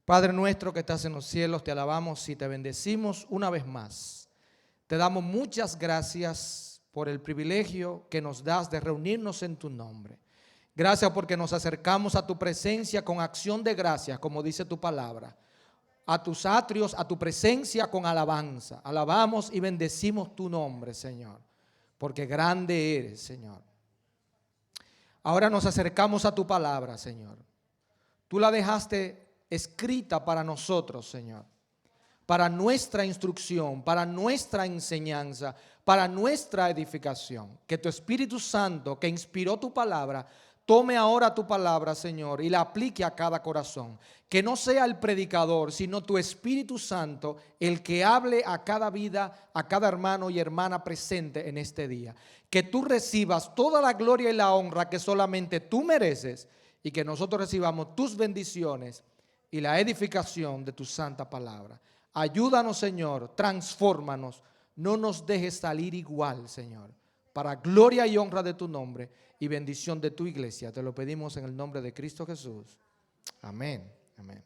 Padre nuestro que estás en los cielos, te alabamos y te bendecimos una vez más. Te damos muchas gracias por el privilegio que nos das de reunirnos en tu nombre. Gracias porque nos acercamos a tu presencia con acción de gracias, como dice tu palabra. A tus atrios, a tu presencia con alabanza. Alabamos y bendecimos tu nombre, Señor, porque grande eres, Señor. Ahora nos acercamos a tu palabra, Señor. Tú la dejaste escrita para nosotros, Señor, para nuestra instrucción, para nuestra enseñanza, para nuestra edificación. Que tu Espíritu Santo, que inspiró tu palabra, tome ahora tu palabra, Señor, y la aplique a cada corazón. Que no sea el predicador, sino tu Espíritu Santo el que hable a cada vida, a cada hermano y hermana presente en este día. Que tú recibas toda la gloria y la honra que solamente tú mereces y que nosotros recibamos tus bendiciones y la edificación de tu santa palabra. Ayúdanos, Señor, transfórmanos, no nos dejes salir igual, Señor, para gloria y honra de tu nombre y bendición de tu iglesia. Te lo pedimos en el nombre de Cristo Jesús. Amén. Amén.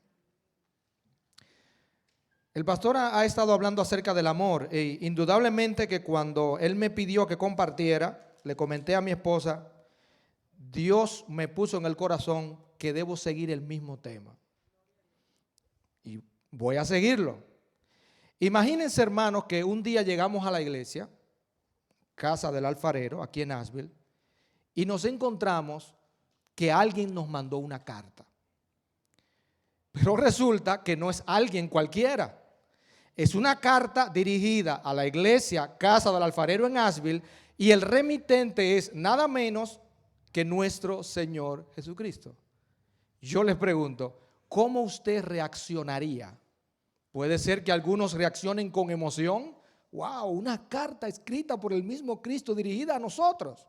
El pastor ha estado hablando acerca del amor e indudablemente que cuando él me pidió que compartiera, le comenté a mi esposa, Dios me puso en el corazón que debo seguir el mismo tema. Y voy a seguirlo. Imagínense, hermanos, que un día llegamos a la iglesia, casa del alfarero, aquí en Asheville, y nos encontramos que alguien nos mandó una carta. Pero resulta que no es alguien cualquiera. Es una carta dirigida a la iglesia Casa del Alfarero en Asheville y el remitente es nada menos que nuestro Señor Jesucristo. Yo les pregunto, ¿cómo usted reaccionaría? Puede ser que algunos reaccionen con emoción. ¡Wow! Una carta escrita por el mismo Cristo dirigida a nosotros.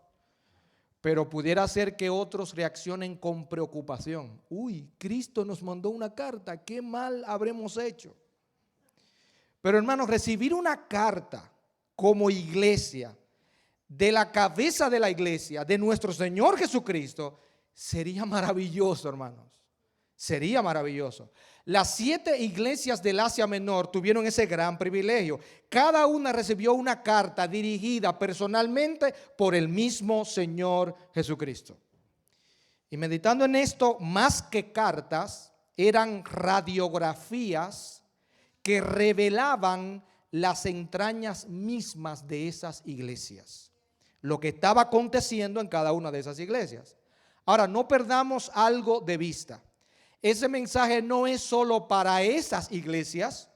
Pero pudiera ser que otros reaccionen con preocupación. Uy, Cristo nos mandó una carta, ¿qué mal habremos hecho? Pero hermanos, recibir una carta como iglesia, de la cabeza de la iglesia, de nuestro Señor Jesucristo, sería maravilloso, hermanos. Sería maravilloso. Las 7 iglesias del Asia Menor tuvieron ese gran privilegio. Cada una recibió una carta dirigida personalmente por el mismo Señor Jesucristo. Y meditando en esto, más que cartas, eran radiografías que revelaban las entrañas mismas de esas iglesias. Lo que estaba aconteciendo en cada una de esas iglesias. Ahora, no perdamos algo de vista. Ese mensaje no es solo para esas iglesias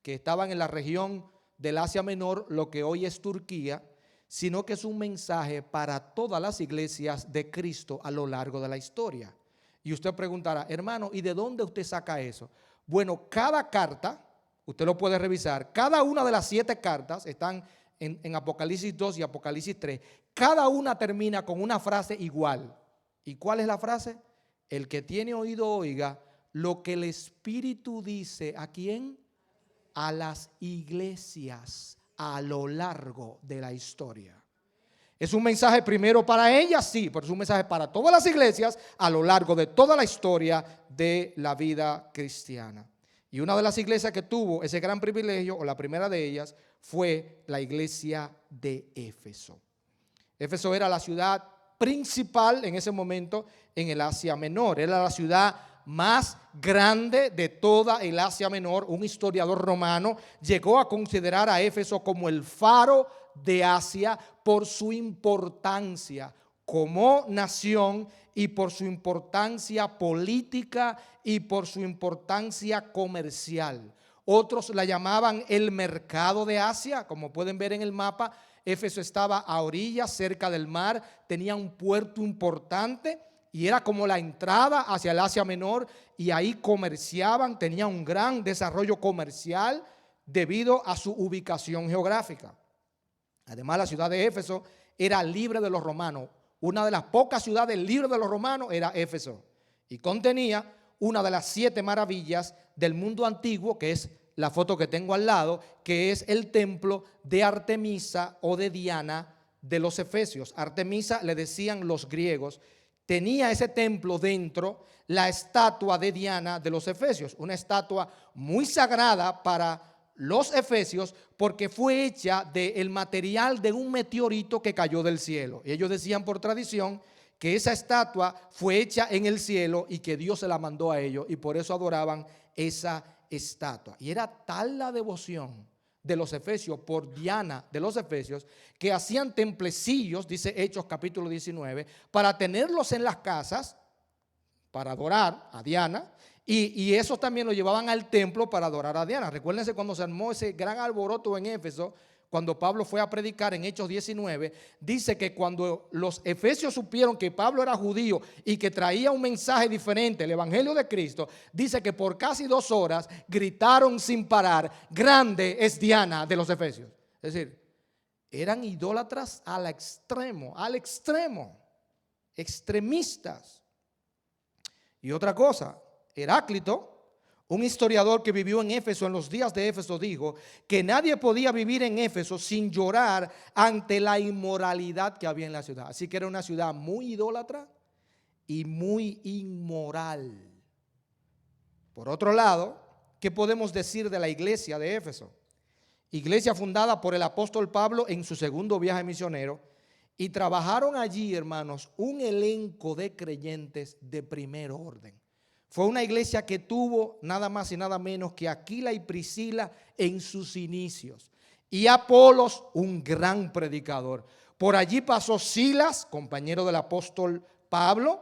que estaban en la región del Asia Menor, lo que hoy es Turquía, sino que es un mensaje para todas las iglesias de Cristo a lo largo de la historia. Y usted preguntará, hermano, ¿y de dónde usted saca eso? Bueno, cada carta, usted lo puede revisar, cada una de las 7 cartas están en Apocalipsis 2 y Apocalipsis 3. Cada una termina con una frase igual. ¿Y cuál es la frase? El que tiene oído oiga lo que el Espíritu dice. ¿A quién? A las iglesias a lo largo de la historia. ¿Es un mensaje primero para ellas? Sí, pero es un mensaje para todas las iglesias a lo largo de toda la historia de la vida cristiana. Y una de las iglesias que tuvo ese gran privilegio, o la primera de ellas, fue la iglesia de Éfeso. Éfeso era la ciudad principal en ese momento en el Asia Menor. Era la ciudad más grande de toda el Asia Menor. Un historiador romano llegó a considerar a Éfeso como el faro de Asia por su importancia como nación y por su importancia política y por su importancia comercial. Otros la llamaban el mercado de Asia, como pueden ver en el mapa. Éfeso estaba a orillas, cerca del mar, tenía un puerto importante y era como la entrada hacia el Asia Menor y ahí comerciaban, tenía un gran desarrollo comercial debido a su ubicación geográfica. Además, la ciudad de Éfeso era libre de los romanos. Una de las pocas ciudades libres de los romanos era Éfeso y contenía una de las 7 maravillas del mundo antiguo, que es la foto que tengo al lado, que es el templo de Artemisa o de Diana de los Efesios. Artemisa le decían los griegos, tenía ese templo dentro la estatua de Diana de los Efesios, una estatua muy sagrada para los efesios porque fue hecha del material de un meteorito que cayó del cielo. Y ellos decían por tradición que esa estatua fue hecha en el cielo y que Dios se la mandó a ellos, y por eso adoraban esa estatua. Y era tal la devoción de los efesios por Diana de los Efesios que hacían templecillos, dice Hechos capítulo 19, para tenerlos en las casas para adorar a Diana, y eso también lo llevaban al templo para adorar a Diana. Recuérdense cuando se armó ese gran alboroto en Éfeso, cuando Pablo fue a predicar en Hechos 19, dice que cuando los efesios supieron que Pablo era judío y que traía un mensaje diferente, el evangelio de Cristo, dice que por casi 2 horas gritaron sin parar: grande es Diana de los Efesios. Es decir, eran idólatras al extremo, extremistas. Y otra cosa, Heráclito, un historiador que vivió en Éfeso en los días de Éfeso, dijo que nadie podía vivir en Éfeso sin llorar ante la inmoralidad que había en la ciudad. Así que era una ciudad muy idólatra y muy inmoral. Por otro lado, ¿qué podemos decir de la iglesia de Éfeso? Iglesia fundada por el apóstol Pablo en su segundo viaje misionero, y trabajaron allí, hermanos, un elenco de creyentes de primer orden. Fue una iglesia que tuvo nada más y nada menos que Aquila y Priscila en sus inicios, y Apolos, un gran predicador. Por allí pasó Silas, compañero del apóstol Pablo.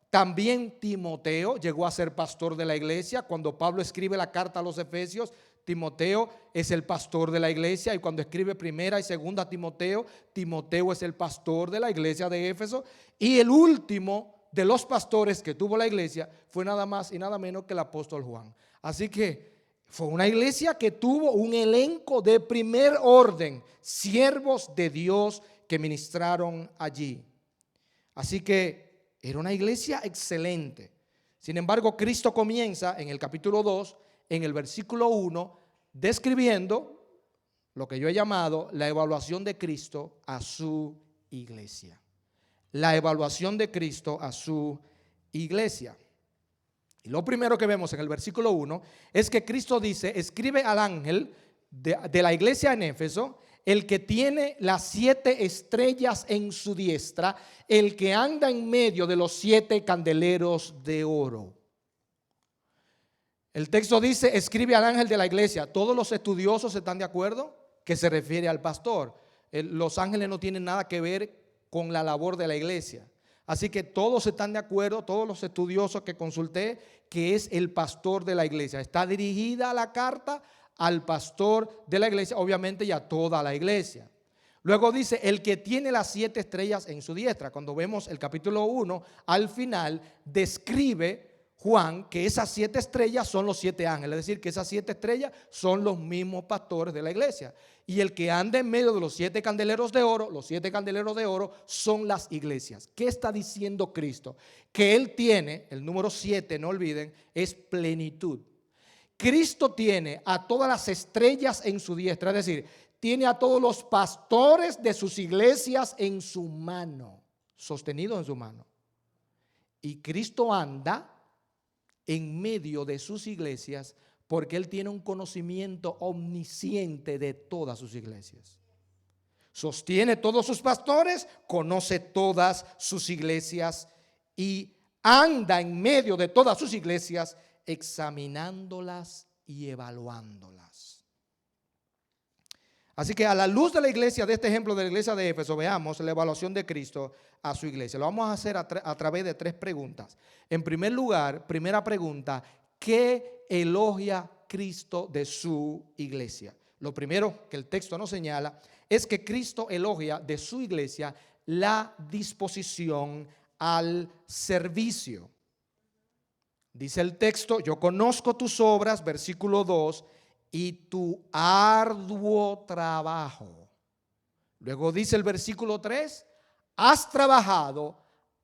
También Timoteo llegó a ser pastor de la iglesia. Cuando Pablo escribe la carta a los Efesios, Timoteo es el pastor de la iglesia, y cuando escribe primera y segunda Timoteo, Timoteo es el pastor de la iglesia de Éfeso. Y el último de los pastores que tuvo la iglesia fue nada más y nada menos que el apóstol Juan. Así que fue una iglesia que tuvo un elenco de primer orden, siervos de Dios que ministraron allí. Así que era una iglesia excelente. Sin embargo, Cristo comienza en el capítulo 2, en el versículo 1, describiendo lo que yo he llamado la evaluación de Cristo a su iglesia. La evaluación de Cristo a su iglesia. Y lo primero que vemos en el versículo 1 es que Cristo dice: escribe al ángel de la iglesia en Éfeso, el que tiene las 7 estrellas en su diestra, el que anda en medio de los 7 candeleros de oro. El texto dice: escribe al ángel de la iglesia. Todos los estudiosos están de acuerdo que se refiere al pastor. Los ángeles no tienen nada que ver con la labor de la iglesia. Así que todos están de acuerdo, todos los estudiosos que consulté, que es el pastor de la iglesia. Está dirigida la carta al pastor de la iglesia, obviamente, y a toda la iglesia. Luego dice: el que tiene las 7 estrellas en su diestra. Cuando vemos el capítulo 1, al final describe Juan que esas 7 estrellas son los 7 ángeles, es decir, que esas 7 estrellas son los mismos pastores de la iglesia. Y el que anda en medio de los 7 candeleros de oro, los 7 candeleros de oro son las iglesias. ¿Qué está diciendo Cristo? Que Él tiene, el número 7, no olviden, es plenitud. Cristo tiene a todas las estrellas en su diestra, es decir, tiene a todos los pastores de sus iglesias en su mano, sostenidos en su mano. Y Cristo anda en medio de sus iglesias porque Él tiene un conocimiento omnisciente de todas sus iglesias. Sostiene todos sus pastores, conoce todas sus iglesias y anda en medio de todas sus iglesias examinándolas y evaluándolas. Así que a la luz de la iglesia, de este ejemplo de la iglesia de Éfeso, veamos la evaluación de Cristo a su iglesia. Lo vamos a hacer a través de 3 preguntas. En primer lugar, primera pregunta: ¿qué elogia Cristo de su iglesia? Lo primero que el texto nos señala es que Cristo elogia de su iglesia la disposición al servicio. Dice el texto: yo conozco tus obras, versículo 2, y tu arduo trabajo. Luego dice el versículo 3, has trabajado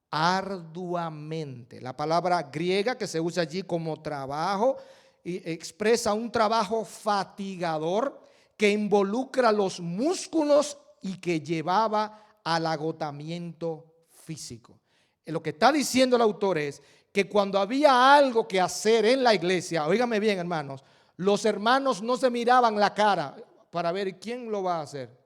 arduamente. La palabra griega que se usa allí como trabajo y expresa un trabajo fatigador que involucra los músculos y que llevaba al agotamiento físico. Lo que está diciendo el autor es que cuando había algo que hacer en la iglesia, óigame bien, hermanos, los hermanos no se miraban la cara para ver quién lo va a hacer.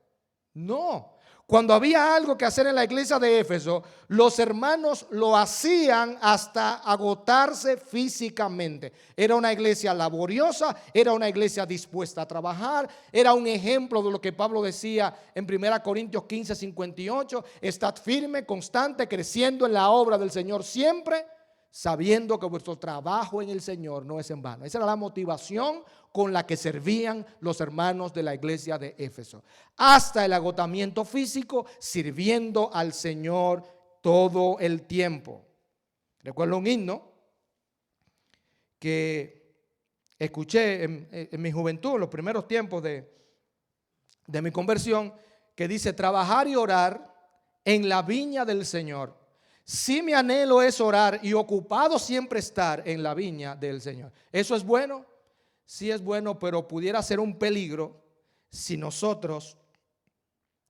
No. Cuando había algo que hacer en la iglesia de Éfeso, los hermanos lo hacían hasta agotarse físicamente. Era una iglesia laboriosa, era una iglesia dispuesta a trabajar, era un ejemplo de lo que Pablo decía en 1 Corintios 15, 58, estad firme, constante, creciendo en la obra del Señor siempre, sabiendo que vuestro trabajo en el Señor no es en vano. Esa era la motivación con la que servían los hermanos de la iglesia de Éfeso, hasta el agotamiento físico, sirviendo al Señor todo el tiempo. Recuerdo un himno que escuché en mi juventud, en los primeros tiempos de mi conversión, que dice: trabajar y orar en la viña del Señor. Si mi anhelo es orar y ocupado siempre estar en la viña del Señor. ¿Eso es bueno? Sí es bueno, pero pudiera ser un peligro si nosotros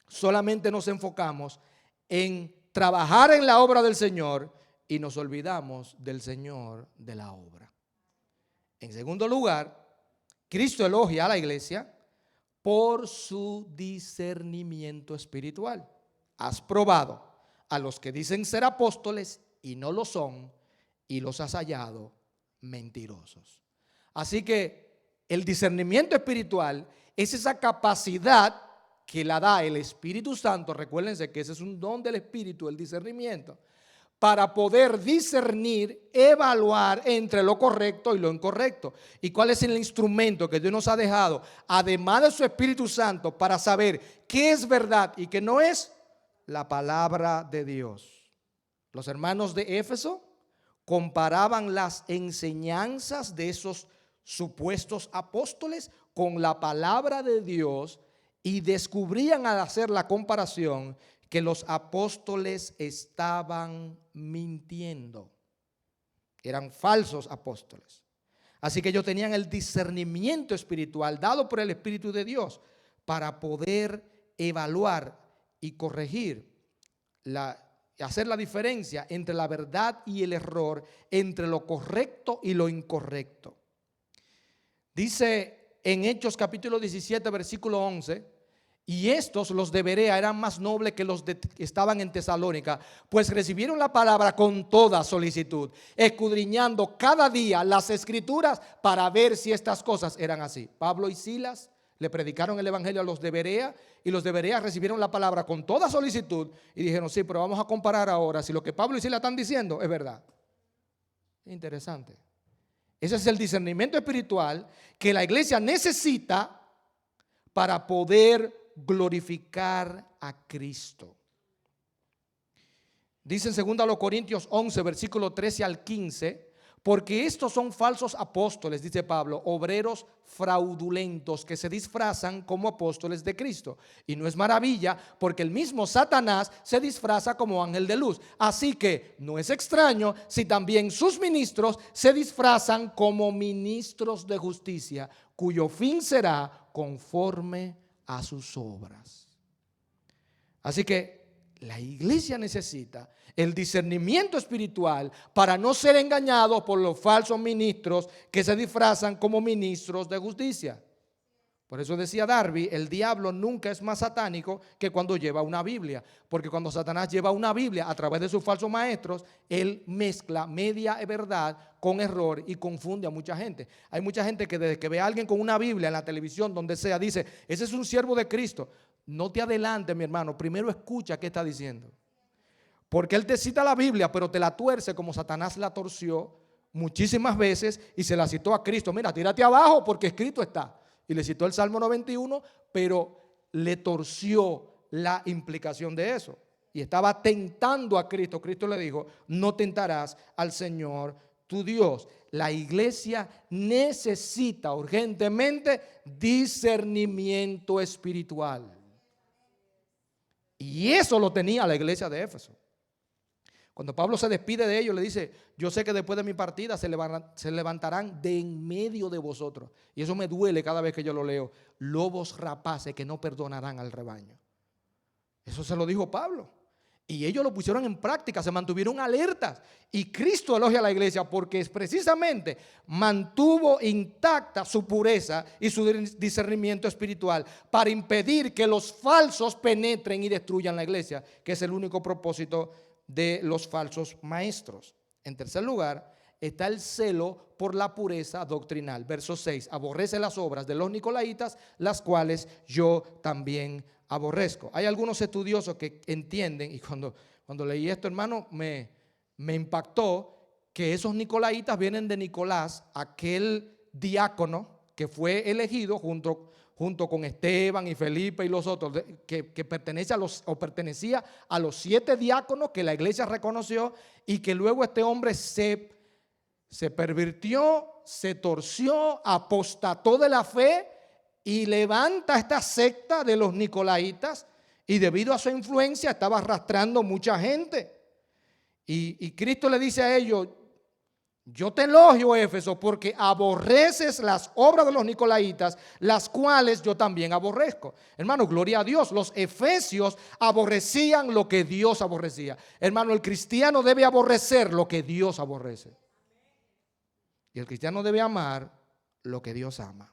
solamente nos enfocamos en trabajar en la obra del Señor y nos olvidamos del Señor de la obra. En segundo lugar, Cristo elogia a la iglesia por su discernimiento espiritual. Has probado a los que dicen ser apóstoles y no lo son, y los has hallado mentirosos. Así que el discernimiento espiritual es esa capacidad que la da el Espíritu Santo. Recuérdense que ese es un don del Espíritu, el discernimiento, para poder discernir, evaluar entre lo correcto y lo incorrecto. ¿Y cuál es el instrumento que Dios nos ha dejado, además de su Espíritu Santo, para saber qué es verdad y qué no es? La palabra de Dios. Los hermanos de Éfeso comparaban las enseñanzas de esos supuestos apóstoles con la palabra de Dios y descubrían al hacer la comparación que los apóstoles estaban mintiendo. Eran falsos apóstoles. Así que ellos tenían el discernimiento espiritual dado por el Espíritu de Dios para poder evaluar y corregir, hacer la diferencia entre la verdad y el error, entre lo correcto y lo incorrecto. Dice en Hechos capítulo 17 versículo 11: y estos, los de Berea, eran más nobles que los que estaban en Tesalónica, pues recibieron la palabra con toda solicitud, escudriñando cada día las escrituras para ver si estas cosas eran así. Pablo y Silas le predicaron el evangelio a los de Berea, y los de Berea recibieron la palabra con toda solicitud y dijeron: sí, pero vamos a comparar ahora si lo que Pablo y Silas están diciendo es verdad. Interesante. Ese es el discernimiento espiritual que la iglesia necesita para poder glorificar a Cristo. Dice en 2 Corintios 11, versículo 13 al 15: porque estos son falsos apóstoles, dice Pablo, obreros fraudulentos que se disfrazan como apóstoles de Cristo. Y no es maravilla, porque el mismo Satanás se disfraza como ángel de luz. Así que no es extraño si también sus ministros se disfrazan como ministros de justicia, cuyo fin será conforme a sus obras. Así que la iglesia necesita el discernimiento espiritual para no ser engañados por los falsos ministros que se disfrazan como ministros de justicia. Por eso decía Darby, el diablo nunca es más satánico que cuando lleva una Biblia, porque cuando Satanás lleva una Biblia a través de sus falsos maestros, él mezcla media verdad con error y confunde a mucha gente. Hay mucha gente que desde que ve a alguien con una Biblia en la televisión, donde sea, dice: ese es un siervo de Cristo. No te adelantes, mi hermano, primero escucha qué está diciendo, porque él te cita la Biblia, pero te la tuerce como Satanás la torció muchísimas veces y se la citó a Cristo. Mira, tírate abajo porque escrito está. Y le citó el Salmo 91, pero le torció la implicación de eso. Y estaba tentando a Cristo. Cristo le dijo: no tentarás al Señor tu Dios. La iglesia necesita urgentemente discernimiento espiritual. Y eso lo tenía la iglesia de Éfeso. Cuando Pablo se despide de ellos, le dice: yo sé que después de mi partida se levantarán de en medio de vosotros. Y eso me duele cada vez que yo lo leo: lobos rapaces que no perdonarán al rebaño. Eso se lo dijo Pablo. Y ellos lo pusieron en práctica, se mantuvieron alertas. Y Cristo elogia a la iglesia porque es precisamente mantuvo intacta su pureza y su discernimiento espiritual para impedir que los falsos penetren y destruyan la iglesia, que es el único propósito de los falsos maestros. En tercer lugar, está el celo por la pureza doctrinal. Verso 6, aborrece las obras de los nicolaitas, las cuales yo también aborrezco. Hay algunos estudiosos que entienden, y cuando leí esto, hermano, me impactó que esos nicolaitas vienen de Nicolás, aquel diácono que fue elegido junto con Esteban y Felipe y los otros, que pertenecía a los 7 diáconos que la iglesia reconoció, y que luego este hombre se pervirtió, se torció, apostató de la fe y levanta esta secta de los nicolaitas, y debido a su influencia estaba arrastrando mucha gente. Y Cristo le dice a ellos: yo te elogio, Éfeso, porque aborreces las obras de los nicolaitas, las cuales yo también aborrezco. Hermano, gloria a Dios. Los efesios aborrecían lo que Dios aborrecía. Hermano, el cristiano debe aborrecer lo que Dios aborrece. Y el cristiano debe amar lo que Dios ama.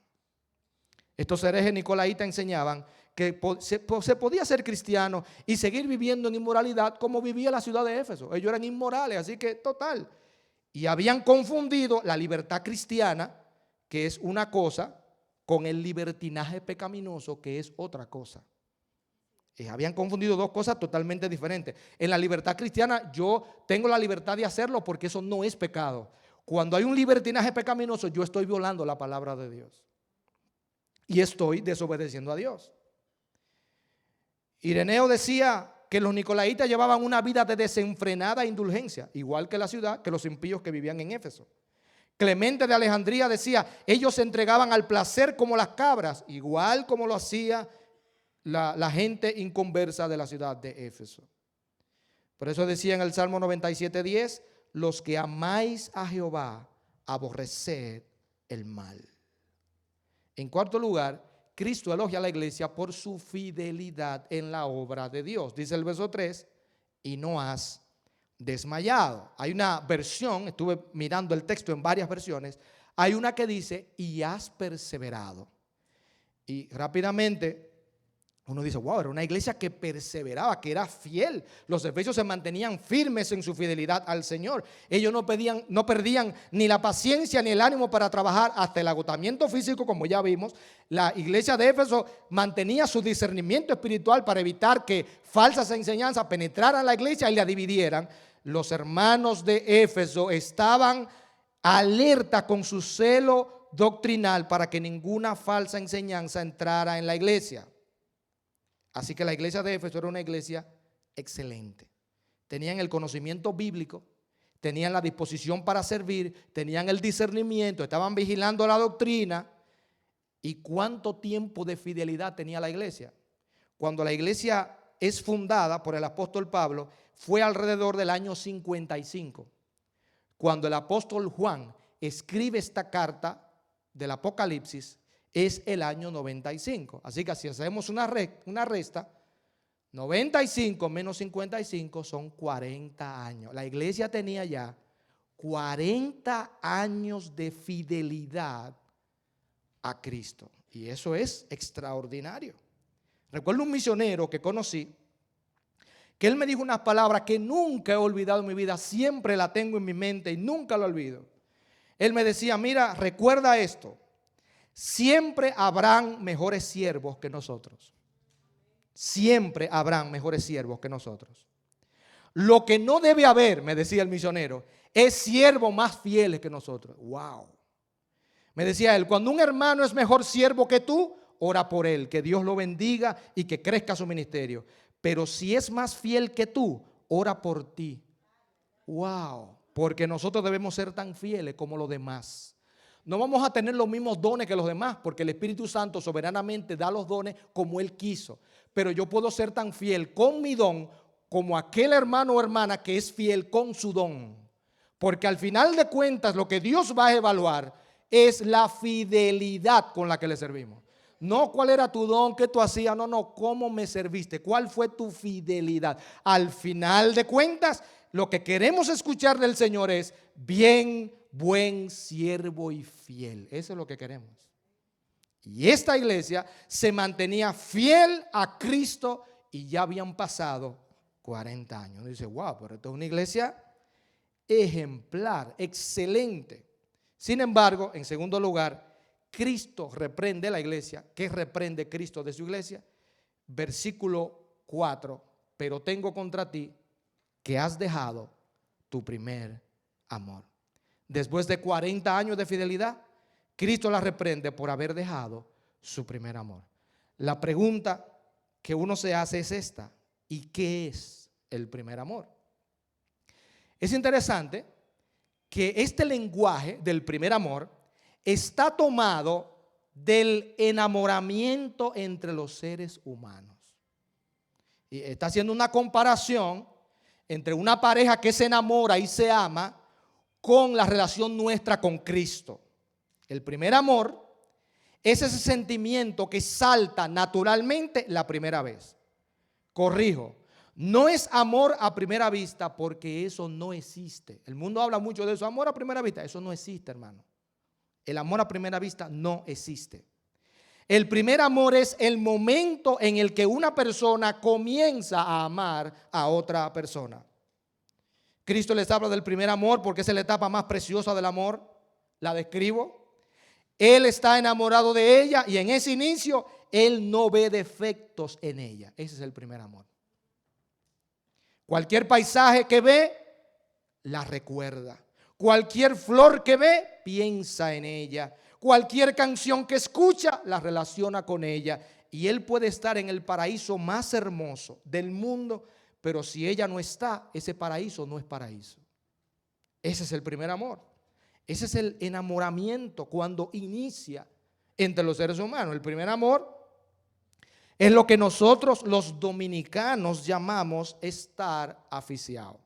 Estos herejes nicolaitas enseñaban que se podía ser cristiano y seguir viviendo en inmoralidad como vivía la ciudad de Éfeso. Ellos eran inmorales, así que total. Y habían confundido la libertad cristiana, que es una cosa, con el libertinaje pecaminoso, que es otra cosa. Habían confundido dos cosas totalmente diferentes. En la libertad cristiana yo tengo la libertad de hacerlo porque eso no es pecado. Cuando hay un libertinaje pecaminoso, yo estoy violando la palabra de Dios y estoy desobedeciendo a Dios. Ireneo decía que los nicolaitas llevaban una vida de desenfrenada indulgencia, igual que la ciudad, que los impíos que vivían en Éfeso. Clemente de Alejandría decía: ellos se entregaban al placer como las cabras, igual como lo hacía la gente inconversa de la ciudad de Éfeso. Por eso decía en el Salmo 97:10: los que amáis a Jehová, aborreced el mal. En cuarto lugar, Cristo elogia a la iglesia por su fidelidad en la obra de Dios. Dice el verso 3: y no has desmayado. Hay una versión, estuve mirando el texto en varias versiones, hay una que dice: y has perseverado. Y rápidamente uno dice: wow, era una iglesia que perseveraba, que era fiel. Los efesios se mantenían firmes en su fidelidad al Señor. Ellos no perdían ni la paciencia ni el ánimo para trabajar hasta el agotamiento físico, como ya vimos. La iglesia de Éfeso mantenía su discernimiento espiritual para evitar que falsas enseñanzas penetraran la iglesia y la dividieran. Los hermanos de Éfeso estaban alerta con su celo doctrinal para que ninguna falsa enseñanza entrara en la iglesia. Así que la iglesia de Éfeso era una iglesia excelente. Tenían el conocimiento bíblico, tenían la disposición para servir, tenían el discernimiento, estaban vigilando la doctrina. ¿Y cuánto tiempo de fidelidad tenía la iglesia? Cuando la iglesia es fundada por el apóstol Pablo, fue alrededor del año 55. Cuando el apóstol Juan escribe esta carta del Apocalipsis, es el año 95. Así que si hacemos una resta, 95 menos 55 son 40 años. La iglesia tenía ya 40 años de fidelidad a Cristo. Y eso es extraordinario. Recuerdo un misionero que conocí, que él me dijo unas palabras que nunca he olvidado en mi vida, siempre la tengo en mi mente y nunca lo olvido. Él me decía: mira, recuerda esto. Siempre habrán mejores siervos que nosotros. Siempre habrán mejores siervos que nosotros. Lo que no debe haber, me decía el misionero, es siervos más fieles que nosotros. Wow. Me decía él: cuando un hermano es mejor siervo que tú, ora por él, que Dios lo bendiga y que crezca su ministerio. Pero si es más fiel que tú, ora por ti. Wow. Porque nosotros debemos ser tan fieles como los demás. No vamos a tener los mismos dones que los demás, porque el Espíritu Santo soberanamente da los dones como Él quiso. Pero yo puedo ser tan fiel con mi don como aquel hermano o hermana que es fiel con su don. Porque al final de cuentas lo que Dios va a evaluar es la fidelidad con la que le servimos. No cuál era tu don, qué tú hacías, no, cómo me serviste, cuál fue tu fidelidad. Al final de cuentas, lo que queremos escuchar del Señor es: bien, buen siervo y fiel. Eso es lo que queremos. Y esta iglesia se mantenía fiel a Cristo y ya habían pasado 40 años. Uno dice: wow, pero esto es una iglesia ejemplar, excelente. Sin embargo, en segundo lugar, Cristo reprende a la iglesia. ¿Qué reprende Cristo de su iglesia? Versículo 4: pero tengo contra ti que has dejado tu primer amor. Después de 40 años de fidelidad, Cristo la reprende por haber dejado su primer amor. La pregunta que uno se hace es esta: ¿y qué es el primer amor? Es interesante que este lenguaje del primer amor está tomado del enamoramiento entre los seres humanos. Y está haciendo una comparación entre una pareja que se enamora y se ama con la relación nuestra con Cristo. El primer amor es ese sentimiento que salta naturalmente la primera vez. Corrijo, no es amor a primera vista, porque eso no existe. El mundo habla mucho de eso, amor a primera vista. Eso no existe, hermano. El amor a primera vista no existe. El primer amor es el momento en el que una persona comienza a amar a otra persona. Cristo les habla del primer amor porque esa es la etapa más preciosa del amor. La describo. Él está enamorado de ella y en ese inicio él no ve defectos en ella. Ese es el primer amor. Cualquier paisaje que ve, la recuerda. Cualquier flor que ve, piensa en ella. Cualquier canción que escucha, la relaciona con ella. Y él puede estar en el paraíso más hermoso del mundo, pero si ella no está, ese paraíso no es paraíso. Ese es el primer amor. Ese es el enamoramiento cuando inicia entre los seres humanos. El primer amor es lo que nosotros los dominicanos llamamos estar aficiado.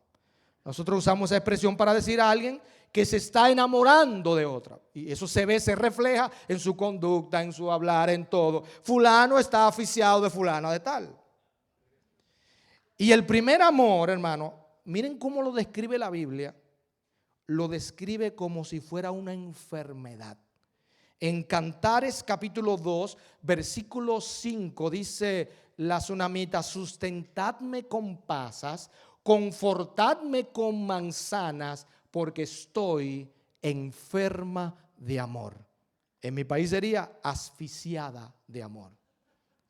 Nosotros usamos esa expresión para decir a alguien que se está enamorando de otra. Y eso se ve, se refleja en su conducta, en su hablar, en todo. Fulano está aficiado de fulana de tal. Y el primer amor, hermano, miren cómo lo describe la Biblia. Lo describe como si fuera una enfermedad. En Cantares capítulo 2, versículo 5 dice la tsunamita: sustentadme con pasas, confortadme con manzanas, porque estoy enferma de amor. En mi país sería asfixiada de amor.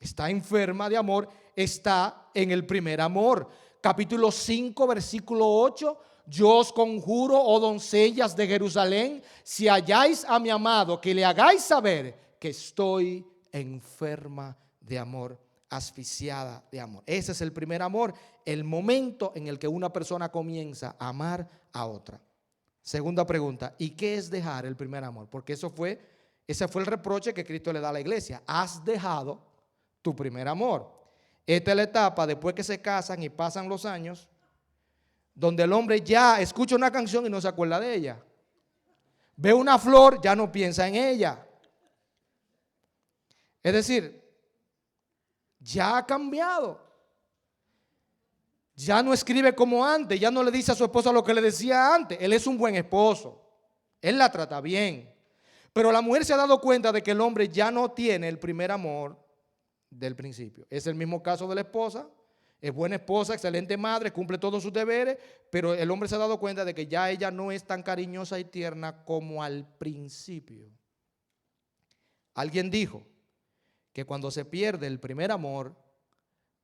Está enferma de amor, está en el primer amor. Capítulo 5, versículo 8: yo os conjuro, oh doncellas de Jerusalén, si halláis a mi amado, que le hagáis saber que estoy enferma de amor, asfixiada de amor. Ese es el primer amor, el momento en el que una persona comienza a amar a otra. Segunda pregunta: ¿y qué es dejar el primer amor? Porque ese fue el reproche que Cristo le da a la iglesia. Has dejado tu primer amor. Esta es la etapa después que se casan y pasan los años, donde el hombre ya escucha una canción y no se acuerda de ella. Ve una flor, ya no piensa en ella. Es decir, ya ha cambiado. Ya no escribe como antes, ya no le dice a su esposa lo que le decía antes. Él es un buen esposo, él la trata bien. Pero la mujer se ha dado cuenta de que el hombre ya no tiene el primer amor del principio. Es el mismo caso de la esposa. Es buena esposa, excelente madre, cumple todos sus deberes, pero el hombre se ha dado cuenta de que ya ella no es tan cariñosa y tierna como al principio. Alguien dijo que cuando se pierde el primer amor,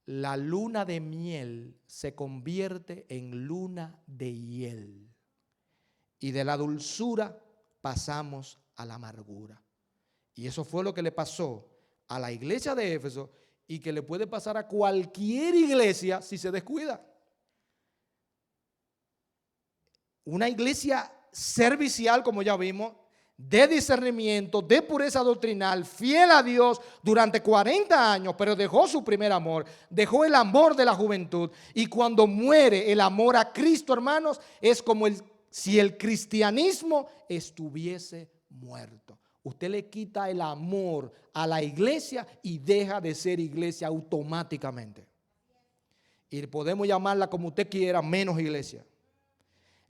la luna de miel se convierte en luna de hiel. Y de la dulzura pasamos a la amargura. Y eso fue lo que le pasó a la iglesia de Éfeso, y que le puede pasar a cualquier iglesia si se descuida. Una iglesia servicial, como ya vimos, de discernimiento, de pureza doctrinal, fiel a Dios durante 40 años, pero dejó su primer amor, dejó el amor de la juventud. Y cuando muere el amor a Cristo, hermanos, es como si el cristianismo estuviese muerto. Usted le quita el amor a la iglesia y deja de ser iglesia automáticamente. Y podemos llamarla como usted quiera, menos iglesia.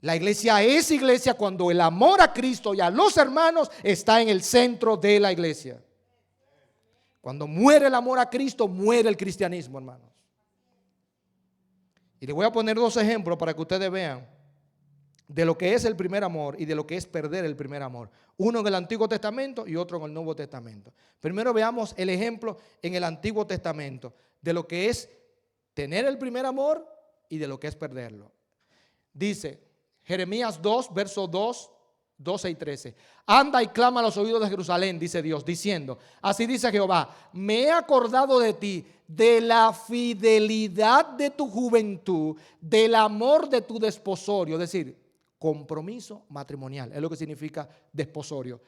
La iglesia es iglesia cuando el amor a Cristo y a los hermanos está en el centro de la iglesia. Cuando muere el amor a Cristo, muere el cristianismo, hermanos. Y les voy a poner dos ejemplos para que ustedes vean de lo que es el primer amor y de lo que es perder el primer amor. Uno en el Antiguo Testamento y otro en el Nuevo Testamento. Primero veamos el ejemplo en el Antiguo Testamento de lo que es tener el primer amor y de lo que es perderlo. Dice Jeremías 2, versos 2, 12 y 13. Anda y clama a los oídos de Jerusalén, dice Dios, diciendo, así dice Jehová, me he acordado de ti, de la fidelidad de tu juventud, del amor de tu desposorio, es decir, compromiso matrimonial, es lo que significa desposorio.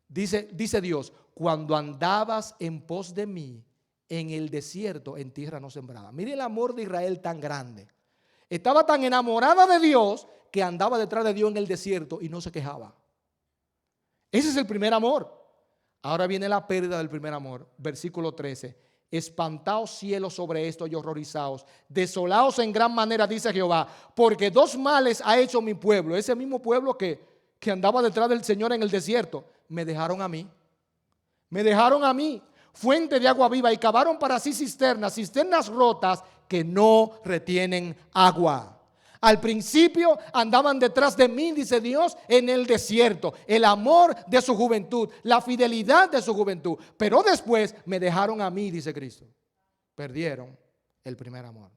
Dice Dios, cuando andabas en pos de mí en el desierto, en tierra no sembrada. Mire el amor de Israel tan grande. Estaba tan enamorada de Dios que andaba detrás de Dios en el desierto y no se quejaba. Ese es el primer amor. Ahora viene la pérdida del primer amor. Versículo 13. Espantaos cielos sobre esto y horrorizaos. Desolaos en gran manera, dice Jehová, porque dos males ha hecho mi pueblo. Ese mismo pueblo que andaba detrás del Señor en el desierto. Me dejaron a mí. Me dejaron a mí. Fuente de agua viva y cavaron para sí cisternas rotas que no retienen agua. Al principio andaban detrás de mí, dice Dios, en el desierto. El amor de su juventud, la fidelidad de su juventud. Pero después me dejaron a mí, dice Cristo. Perdieron el primer amor.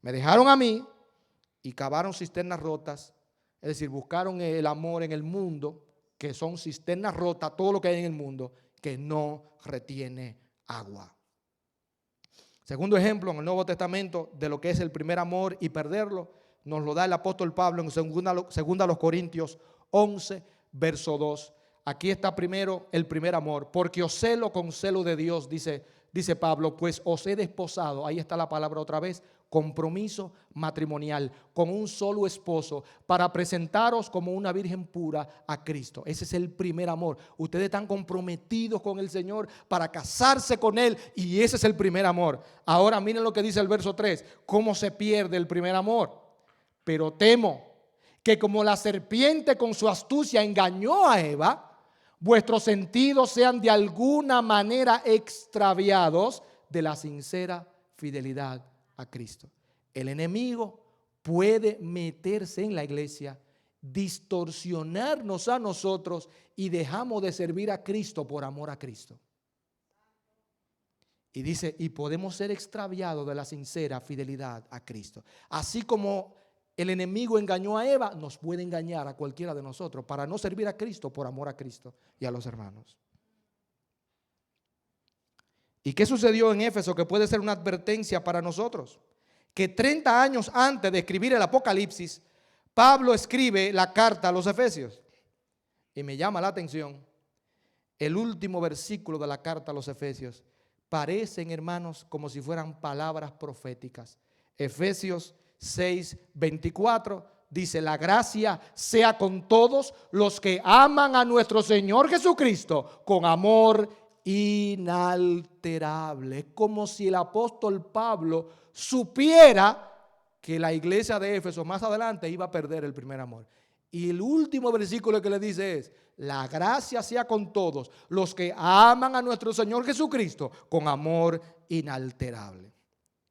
Me dejaron a mí y cavaron cisternas rotas. Es decir, buscaron el amor en el mundo, que son cisternas rotas, todo lo que hay en el mundo, que no retiene agua. Segundo ejemplo en el Nuevo Testamento de lo que es el primer amor y perderlo, nos lo da el apóstol Pablo en segunda los Corintios 11, verso 2. Aquí está primero el primer amor, porque os celo con celo de Dios, dice Pablo, pues os he desposado, ahí está la palabra otra vez, compromiso matrimonial con un solo esposo para presentaros como una virgen pura a Cristo. Ese es el primer amor. Ustedes están comprometidos con el Señor para casarse con Él y ese es el primer amor. Ahora miren lo que dice el verso 3, cómo se pierde el primer amor. Pero temo que como la serpiente con su astucia engañó a Eva, vuestros sentidos sean de alguna manera extraviados de la sincera fidelidad a Cristo. El enemigo puede meterse en la iglesia, distorsionarnos a nosotros y dejamos de servir a Cristo por amor a Cristo. Y dice, y podemos ser extraviados de la sincera fidelidad a Cristo. Así como el enemigo engañó a Eva, nos puede engañar a cualquiera de nosotros para no servir a Cristo por amor a Cristo y a los hermanos. ¿Y qué sucedió en Éfeso que puede ser una advertencia para nosotros? Que 30 años antes de escribir el Apocalipsis, Pablo escribe la carta a los Efesios. Y me llama la atención, el último versículo de la carta a los Efesios, parecen, hermanos, como si fueran palabras proféticas. Efesios 6:24 dice, la gracia sea con todos los que aman a nuestro Señor Jesucristo con amor inalterable. Es como si el apóstol Pablo supiera que la iglesia de Éfeso más adelante iba a perder el primer amor. Y el último versículo que le dice es, la gracia sea con todos los que aman a nuestro Señor Jesucristo con amor inalterable.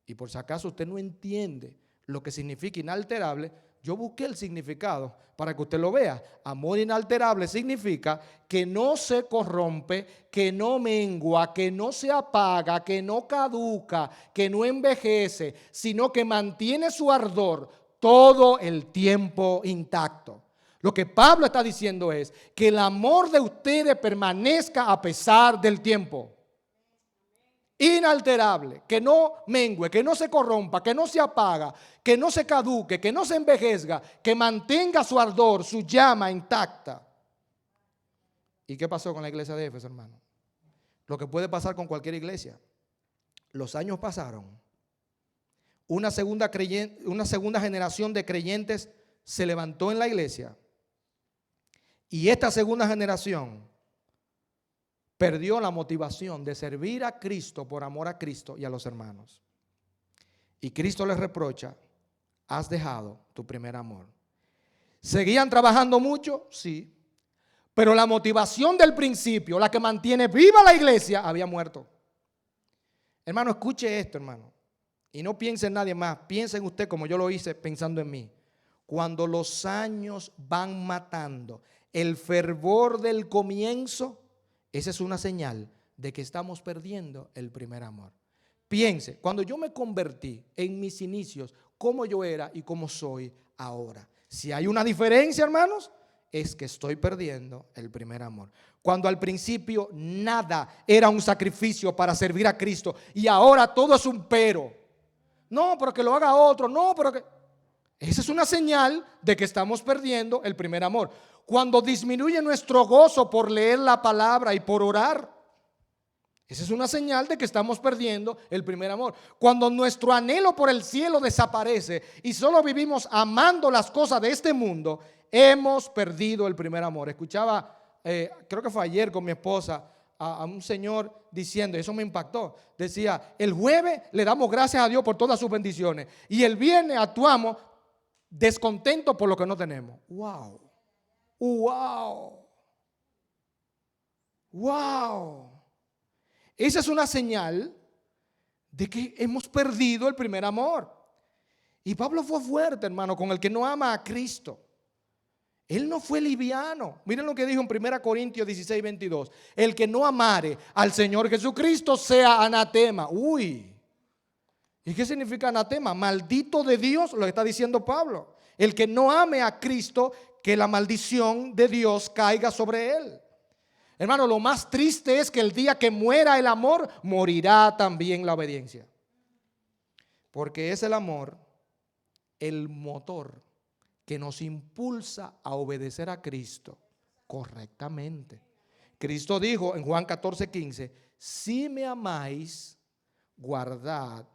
Y por si acaso usted no entiende lo que significa inalterable, yo busqué el significado para que usted lo vea. Amor inalterable significa que no se corrompe, que no mengua, que no se apaga, que no caduca, que no envejece, sino que mantiene su ardor todo el tiempo intacto. Lo que Pablo está diciendo es que el amor de ustedes permanezca a pesar del tiempo. Inalterable, que no mengue, que no se corrompa, que no se apaga, que no se caduque, que no se envejezca, que mantenga su ardor, su llama intacta. ¿Y qué pasó con la iglesia de Éfeso, hermano? Lo que puede pasar con cualquier iglesia. Los años pasaron. Una segunda generación de creyentes se levantó en la iglesia. Y esta segunda generación perdió la motivación de servir a Cristo por amor a Cristo y a los hermanos. Y Cristo les reprocha: has dejado tu primer amor. ¿Seguían trabajando mucho? Sí. Pero la motivación del principio, la que mantiene viva la iglesia, había muerto. Hermano, escuche esto, hermano. Y no piense en nadie más. Piense en usted como yo lo hice pensando en mí. Cuando los años van matando el fervor del comienzo, esa es una señal de que estamos perdiendo el primer amor. Piense, cuando yo me convertí en mis inicios, cómo yo era y cómo soy ahora. Si hay una diferencia, hermanos, es que estoy perdiendo el primer amor. Cuando al principio nada era un sacrificio para servir a Cristo y ahora todo es un pero. No, pero que lo haga otro. No, pero que... Esa es una señal de que estamos perdiendo el primer amor. Cuando disminuye nuestro gozo por leer la palabra y por orar, esa es una señal de que estamos perdiendo el primer amor. Cuando nuestro anhelo por el cielo desaparece y solo vivimos amando las cosas de este mundo, hemos perdido el primer amor. Escuchaba, creo que fue ayer con mi esposa, a un señor diciendo, eso me impactó, decía: el jueves le damos gracias a Dios por todas sus bendiciones y el viernes actuamos descontentos por lo que no tenemos. Wow, wow, wow. Esa es una señal de que hemos perdido el primer amor. Y Pablo fue fuerte, hermano, con el que no ama a Cristo. Él no fue liviano. Miren lo que dijo en 1 Corintios 16, 22. El que no amare al Señor Jesucristo sea anatema. Uy. ¿Y qué significa anatema? Maldito de Dios, lo está diciendo Pablo. El que no ame a Cristo, que la maldición de Dios caiga sobre él. Hermano, lo más triste es que el día que muera el amor, morirá también la obediencia. Porque es el amor el motor que nos impulsa a obedecer a Cristo correctamente. Cristo dijo en Juan 14, 15: si me amáis, guardad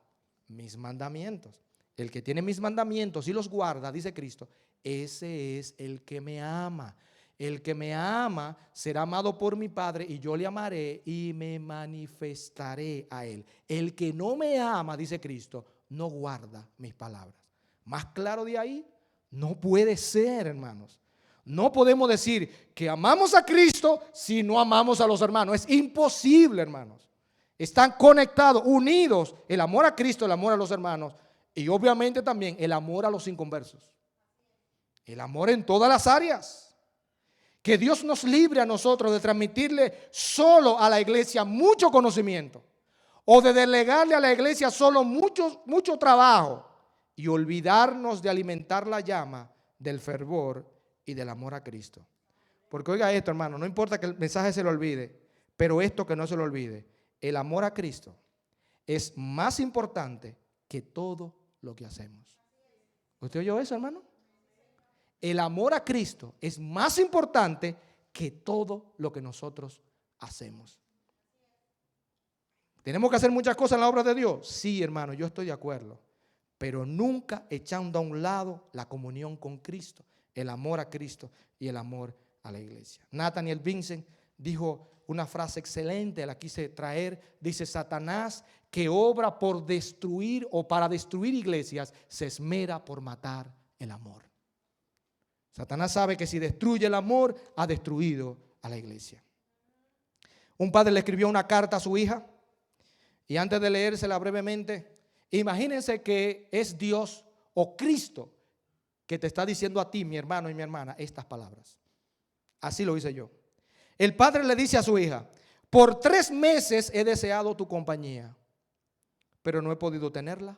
mis mandamientos. El que tiene mis mandamientos y los guarda, dice Cristo, ese es el que me ama. El que me ama será amado por mi Padre y yo le amaré y me manifestaré a él. El que no me ama, dice Cristo, no guarda mis palabras. Más claro de ahí, no puede ser, hermanos. No podemos decir que amamos a Cristo si no amamos a los hermanos. Es imposible, hermanos. Están conectados, unidos, el amor a Cristo, el amor a los hermanos y obviamente también el amor a los inconversos. El amor en todas las áreas. Que Dios nos libre a nosotros de transmitirle solo a la iglesia mucho conocimiento o de delegarle a la iglesia solo mucho trabajo y olvidarnos de alimentar la llama del fervor y del amor a Cristo. Porque oiga esto, hermano, no importa que el mensaje se lo olvide, pero esto que no se lo olvide, el amor a Cristo es más importante que todo lo que hacemos. ¿Usted oyó eso, hermano? El amor a Cristo es más importante que todo lo que nosotros hacemos. ¿Tenemos que hacer muchas cosas en la obra de Dios? Sí, hermano, yo estoy de acuerdo. Pero nunca echando a un lado la comunión con Cristo, el amor a Cristo y el amor a la iglesia. Nathaniel Vincent dijo una frase excelente, la quise traer. Dice: Satanás, que obra por destruir o para destruir iglesias, se esmera por matar el amor. Satanás sabe que si destruye el amor, ha destruido a la iglesia. Un padre le escribió una carta a su hija y antes de leérsela brevemente, imagínense que es Dios o Cristo que te está diciendo a ti, mi hermano y mi hermana, estas palabras. Así lo hice yo. El padre le dice a su hija: por 3 meses he deseado tu compañía, pero no he podido tenerla.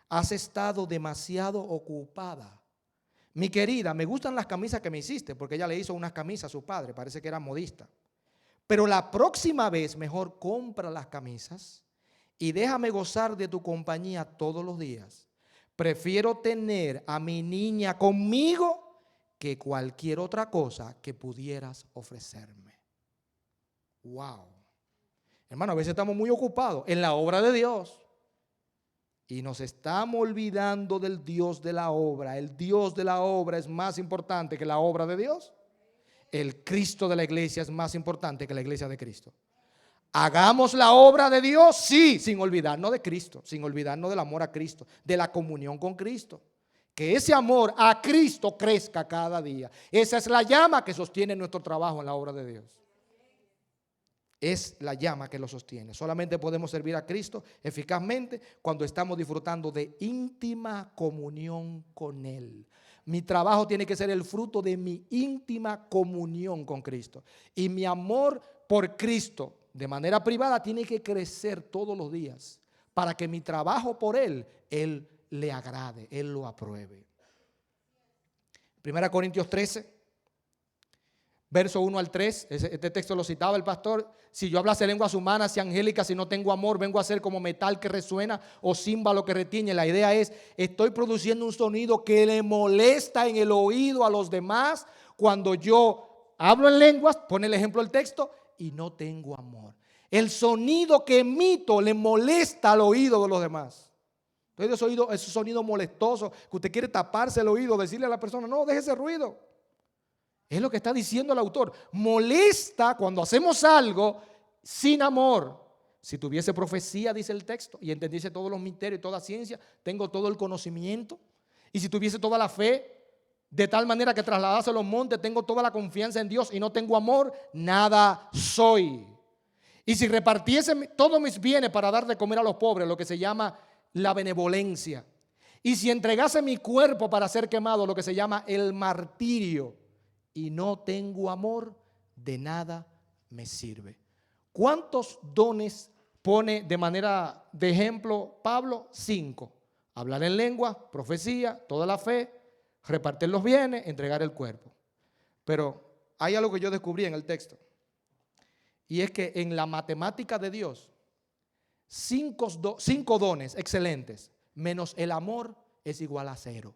Has estado demasiado ocupada. Mi querida, me gustan las camisas que me hiciste, porque ella le hizo unas camisas a su padre, parece que era modista. Pero la próxima vez mejor compra las camisas y déjame gozar de tu compañía todos los días. Prefiero tener a mi niña conmigo que cualquier otra cosa que pudieras ofrecerme. Wow. Hermano, a veces estamos muy ocupados en la obra de Dios. Y nos estamos olvidando del Dios de la obra. El Dios de la obra es más importante que la obra de Dios. el Cristo de la iglesia es más importante que la iglesia de Cristo. Hagamos la obra de Dios, sí, sin olvidarnos de Cristo, sin olvidarnos del amor a Cristo, de la comunión con Cristo. Que ese amor a Cristo crezca cada día. Esa es la llama que sostiene nuestro trabajo en la obra de Dios. Es la llama que lo sostiene. Solamente podemos servir a Cristo eficazmente cuando estamos disfrutando de íntima comunión con Él. Mi trabajo tiene que ser el fruto de mi íntima comunión con Cristo. Y mi amor por Cristo de manera privada tiene que crecer todos los días para que mi trabajo por Él le agrade, Él lo apruebe. 1 Corintios 13, verso 1 al 3, este texto lo citaba el pastor. Si yo hablase lenguas humanas y angélicas, si no tengo amor, vengo a ser como metal que resuena o címbalo que retiñe. La idea es, estoy produciendo un sonido que le molesta en el oído a los demás cuando yo hablo en lenguas, pone el ejemplo del texto, y no tengo amor. El sonido que emito le molesta al oído de los demás. Entonces ese sonido molestoso que usted quiere taparse el oído, decirle a la persona, no, deje ese ruido. Es lo que está diciendo el autor. Molesta cuando hacemos algo sin amor. Si tuviese profecía, dice el texto, y entendiese todos los misterios y toda ciencia, tengo todo el conocimiento. Y si tuviese toda la fe, de tal manera que trasladase los montes, tengo toda la confianza en Dios y no tengo amor, nada soy. Y si repartiese todos mis bienes para dar de comer a los pobres, lo que se llama la benevolencia, y si entregase mi cuerpo para ser quemado, lo que se llama el martirio, y no tengo amor, de nada me sirve. ¿Cuántos dones pone de manera de ejemplo Pablo? 5. Hablar en lengua, profecía, toda la fe, repartir los bienes, entregar el cuerpo. Pero hay algo que yo descubrí en el texto, y es que en la matemática de Dios, 5 dones excelentes menos el amor es igual a 0.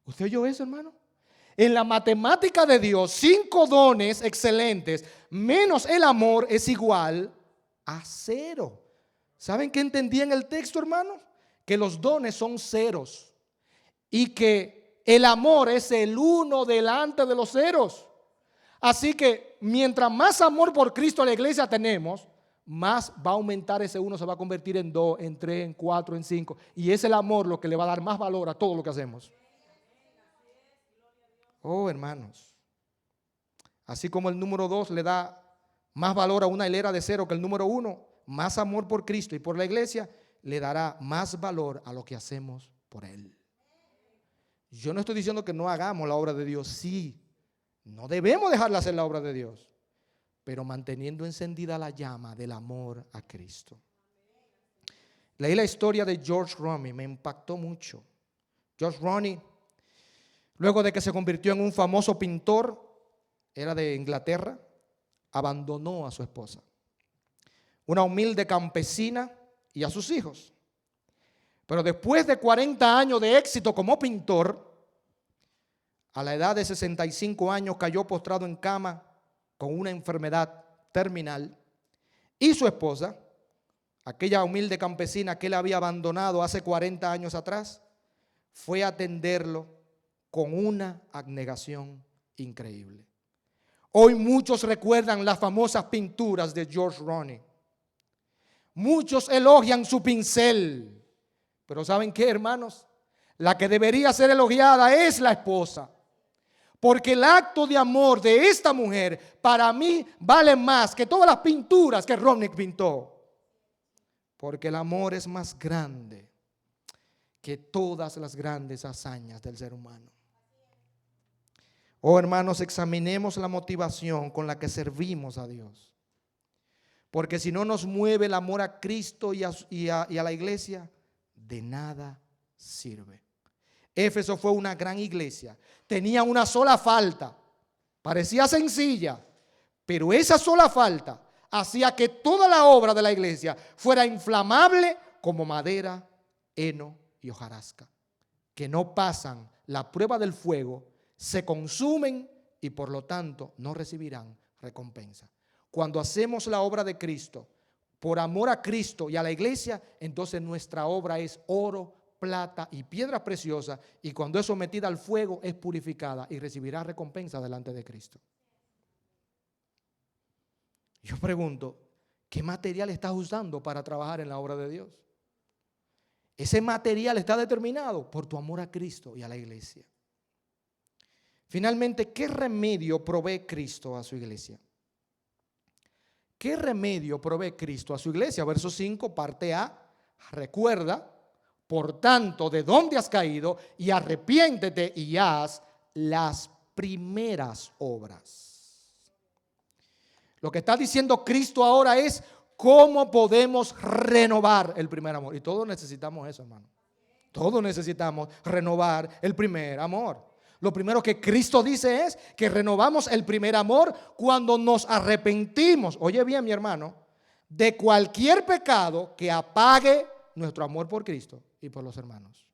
¿Usted oyó eso, hermano? En la matemática de Dios, 5 dones excelentes menos el amor es igual a 0. ¿Saben qué entendí en el texto, hermano? Que los dones son ceros y que el amor es el 1 delante de los ceros. Así que mientras más amor por Cristo a la iglesia tenemos, más va a aumentar ese 1, se va a convertir en 2, en 3, en 4, en 5. Y es el amor lo que le va a dar más valor a todo lo que hacemos. Oh, hermanos. Así como el número 2 le da más valor a una hilera de 0 que el número 1, más amor por Cristo y por la iglesia le dará más valor a lo que hacemos por Él. Yo no estoy diciendo que no hagamos la obra de Dios, sí. No debemos dejar de hacer la obra de Dios, pero manteniendo encendida la llama del amor a Cristo. Leí la historia de George Roney, me impactó mucho. George Roney, luego de que se convirtió en un famoso pintor, era de Inglaterra, abandonó a su esposa, una humilde campesina, y a sus hijos. Pero después de 40 años de éxito como pintor, a la edad de 65 años cayó postrado en cama con una enfermedad terminal, y su esposa, aquella humilde campesina que él había abandonado hace 40 años atrás, fue a atenderlo con una abnegación increíble. Hoy muchos recuerdan las famosas pinturas de George Roney. Muchos elogian su pincel, pero ¿saben qué, hermanos? La que debería ser elogiada es la esposa. Porque el acto de amor de esta mujer para mí vale más que todas las pinturas que Roney pintó. Porque el amor es más grande que todas las grandes hazañas del ser humano. Oh, hermanos, examinemos la motivación con la que servimos a Dios. Porque si no nos mueve el amor a Cristo y a la iglesia, de nada sirve. Éfeso fue una gran iglesia. Tenía una sola falta. Parecía sencilla, pero esa sola falta hacía que toda la obra de la iglesia fuera inflamable como madera, heno y hojarasca, que no pasan la prueba del fuego, se consumen y por lo tanto no recibirán recompensa. Cuando hacemos la obra de Cristo por amor a Cristo y a la iglesia, entonces nuestra obra es oro plata y piedras preciosas, y cuando es sometida al fuego es purificada y recibirá recompensa delante de Cristo. Yo pregunto, ¿qué material estás usando para trabajar en la obra de Dios? Ese material está determinado por tu amor a Cristo y a la iglesia. Finalmente, ¿qué remedio provee Cristo a su iglesia? ¿Qué remedio provee Cristo a su iglesia? Verso 5, parte A. Recuerda, por tanto, de dónde has caído y arrepiéntete y haz las primeras obras. Lo que está diciendo Cristo ahora es cómo podemos renovar el primer amor. Y todos necesitamos eso, hermano. Todos necesitamos renovar el primer amor. Lo primero que Cristo dice es que renovamos el primer amor cuando nos arrepentimos. Oye bien, mi hermano, de cualquier pecado que apague nuestro amor por Cristo y por los hermanos.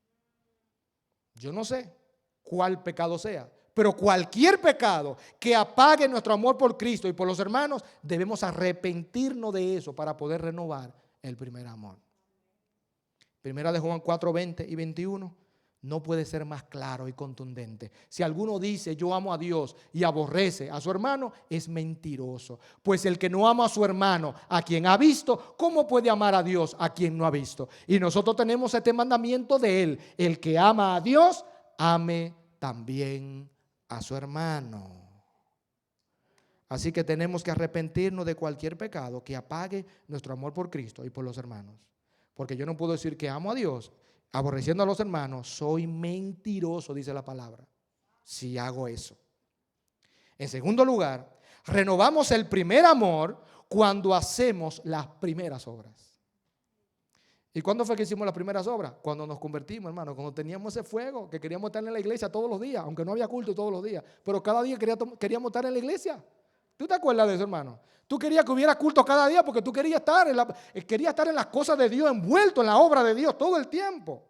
Yo no sé cuál pecado sea, pero cualquier pecado que apague nuestro amor por Cristo y por los hermanos, debemos arrepentirnos de eso para poder renovar el primer amor. Primera de Juan 4, 20 y 21. No puede ser más claro y contundente. Si alguno dice yo amo a Dios y aborrece a su hermano, es mentiroso. Pues el que no ama a su hermano, a quien ha visto, ¿cómo puede amar a Dios a quien no ha visto? Y nosotros tenemos este mandamiento de él: el que ama a Dios, ame también a su hermano. Así que tenemos que arrepentirnos de cualquier pecado que apague nuestro amor por Cristo y por los hermanos. Porque yo no puedo decir que amo a Dios aborreciendo a los hermanos. Soy mentiroso, dice la palabra, si hago eso. En segundo lugar, renovamos el primer amor cuando hacemos las primeras obras. ¿Y cuándo fue que hicimos las primeras obras? Cuando nos convertimos, hermano, cuando teníamos ese fuego que queríamos estar en la iglesia todos los días, aunque no había culto todos los días, pero cada día queríamos estar en la iglesia. ¿Tú te acuerdas de eso, hermano? Tú querías que hubiera culto cada día porque tú querías estar en las cosas de Dios, envuelto en la obra de Dios todo el tiempo.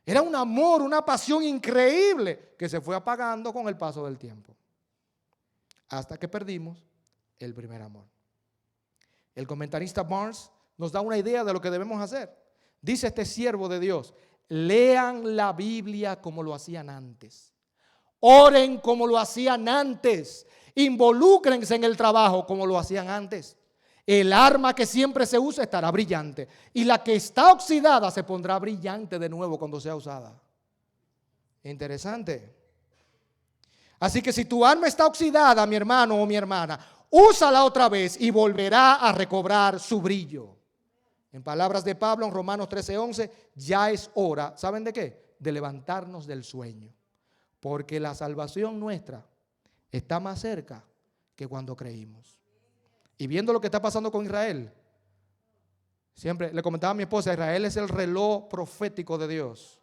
Era un amor, una pasión increíble que se fue apagando con el paso del tiempo, hasta que perdimos el primer amor. El comentarista Barnes nos da una idea de lo que debemos hacer. Dice este siervo de Dios: lean la Biblia como lo hacían antes, oren como lo hacían antes, involúcrense en el trabajo como lo hacían antes. El arma que siempre se usa estará brillante, y la que está oxidada se pondrá brillante de nuevo cuando sea usada. Interesante. Así que si tu arma está oxidada, mi hermano o mi hermana, úsala otra vez y volverá a recobrar su brillo. En palabras de Pablo en Romanos 13:11, ya es hora, ¿saben de qué? De levantarnos del sueño, porque la salvación nuestra está más cerca que cuando creímos. Y viendo lo que está pasando con Israel, siempre le comentaba a mi esposa, Israel es el reloj profético de Dios.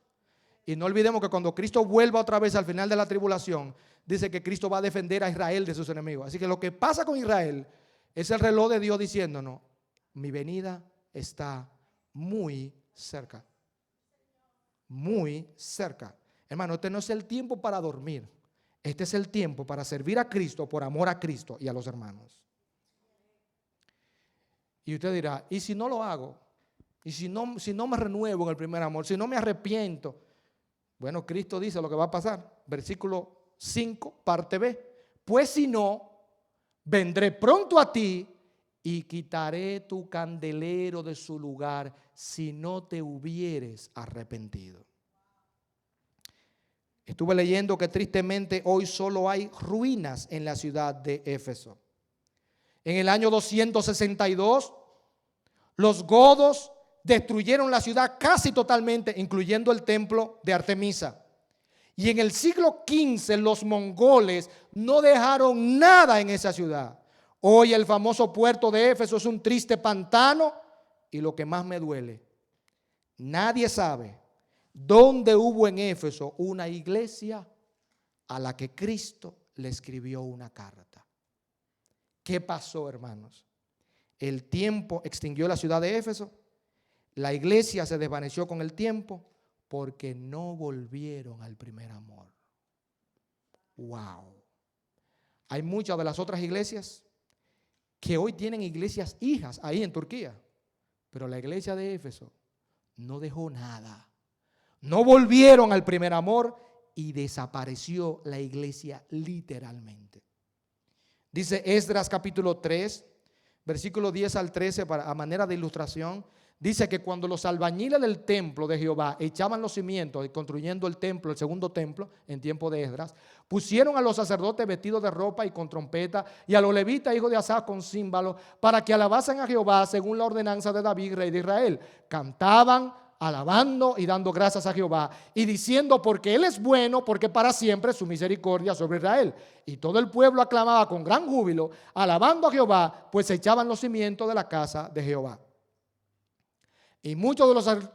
Y no olvidemos que cuando Cristo vuelva otra vez al final de la tribulación, dice que Cristo va a defender a Israel de sus enemigos. Así que lo que pasa con Israel es el reloj de Dios diciéndonos: mi venida está muy cerca. Muy cerca. Hermano, este no es el tiempo para dormir. Este es el tiempo para servir a Cristo por amor a Cristo y a los hermanos. Y usted dirá, ¿y si no lo hago? ¿Y si no me renuevo en el primer amor? ¿Si no me arrepiento? Bueno, Cristo dice lo que va a pasar. Versículo 5, parte B. Pues si no, vendré pronto a ti y quitaré tu candelero de su lugar si no te hubieres arrepentido. Estuve leyendo que tristemente hoy solo hay ruinas en la ciudad de Éfeso. En el año 262, los godos destruyeron la ciudad casi totalmente, incluyendo el templo de Artemisa. Y en el siglo XV los mongoles no dejaron nada en esa ciudad. Hoy el famoso puerto de Éfeso es un triste pantano, y lo que más me duele, nadie sabe dónde hubo en Éfeso una iglesia a la que Cristo le escribió una carta. ¿Qué pasó, hermanos? El tiempo extinguió la ciudad de Éfeso. La iglesia se desvaneció con el tiempo porque no volvieron al primer amor. Wow. Hay muchas de las otras iglesias que hoy tienen iglesias hijas ahí en Turquía, pero la iglesia de Éfeso no dejó nada. No volvieron al primer amor y desapareció la iglesia literalmente. Dice Esdras capítulo 3, versículo 10 al 13, a manera de ilustración. Dice que cuando los albañiles del templo de Jehová echaban los cimientos y construyendo el templo, el segundo templo, en tiempo de Esdras, pusieron a los sacerdotes vestidos de ropa y con trompeta, y a los levitas, hijos de Asaf, con címbalos, para que alabasen a Jehová según la ordenanza de David, rey de Israel. Cantaban, alabando y dando gracias a Jehová y diciendo: porque Él es bueno, porque para siempre su misericordia sobre Israel. Y todo el pueblo aclamaba con gran júbilo, alabando a Jehová, pues se echaban los cimientos de la casa de Jehová. Y muchos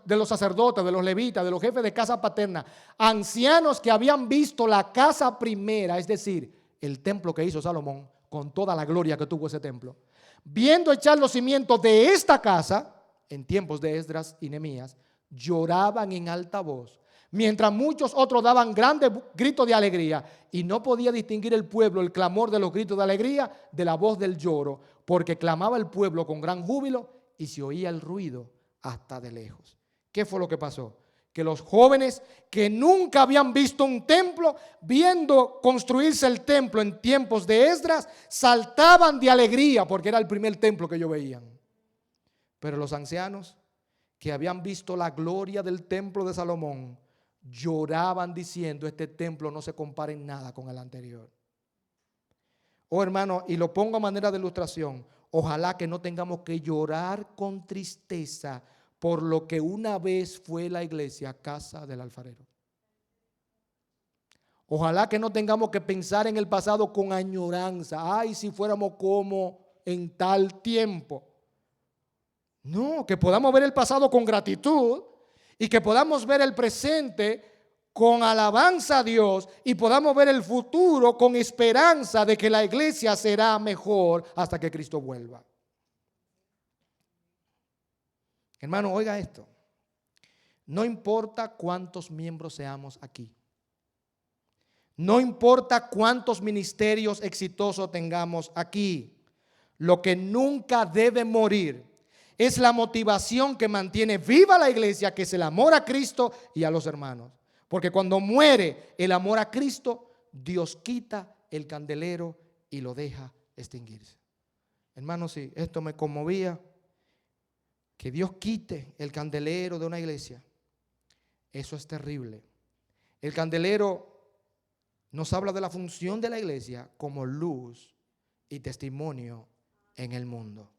de los sacerdotes, de los levitas, de los jefes de casa paterna, ancianos que habían visto la casa primera, es decir, el templo que hizo Salomón, con toda la gloria que tuvo ese templo, viendo echar los cimientos de esta casa, en tiempos de Esdras y Nehemías, lloraban en alta voz, mientras muchos otros daban grandes gritos de alegría, y no podía distinguir el pueblo el clamor de los gritos de alegría de la voz del lloro, porque clamaba el pueblo con gran júbilo y se oía el ruido hasta de lejos. ¿Qué fue lo que pasó? Que los jóvenes que nunca habían visto un templo, viendo construirse el templo en tiempos de Esdras, saltaban de alegría porque era el primer templo que ellos veían. Pero los ancianos que habían visto la gloria del templo de Salomón lloraban diciendo: este templo no se compara en nada con el anterior. Oh hermano, y lo pongo a manera de ilustración, ojalá que no tengamos que llorar con tristeza por lo que una vez fue la iglesia, casa del alfarero. Ojalá que no tengamos que pensar en el pasado con añoranza. Ay, si fuéramos como en tal tiempo. No, que podamos ver el pasado con gratitud y que podamos ver el presente con alabanza a Dios y podamos ver el futuro con esperanza de que la iglesia será mejor hasta que Cristo vuelva. Hermano, oiga esto. No importa cuántos miembros seamos aquí. No importa cuántos ministerios exitosos tengamos aquí. Lo que nunca debe morir es la motivación que mantiene viva la iglesia, que es el amor a Cristo y a los hermanos. Porque cuando muere el amor a Cristo, Dios quita el candelero y lo deja extinguirse. Hermanos, si esto me conmovía, que Dios quite el candelero de una iglesia, eso es terrible. El candelero nos habla de la función de la iglesia como luz y testimonio en el mundo.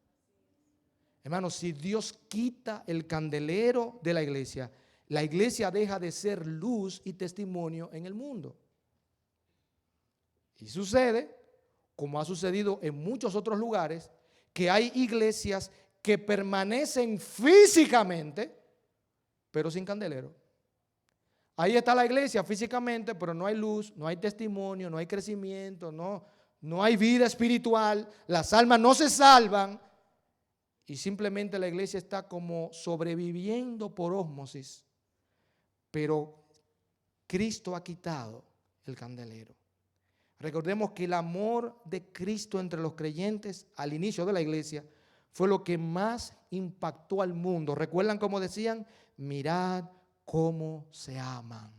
Hermanos, si Dios quita el candelero de la iglesia deja de ser luz y testimonio en el mundo. Y sucede, como ha sucedido en muchos otros lugares, que hay iglesias que permanecen físicamente, pero sin candelero. Ahí está la iglesia físicamente, pero no hay luz, no hay testimonio, no hay crecimiento, no hay vida espiritual, las almas no se salvan y simplemente la iglesia está como sobreviviendo por ósmosis, pero Cristo ha quitado el candelero. Recordemos que el amor de Cristo entre los creyentes al inicio de la iglesia fue lo que más impactó al mundo. ¿Recuerdan cómo decían? Mirad cómo se aman.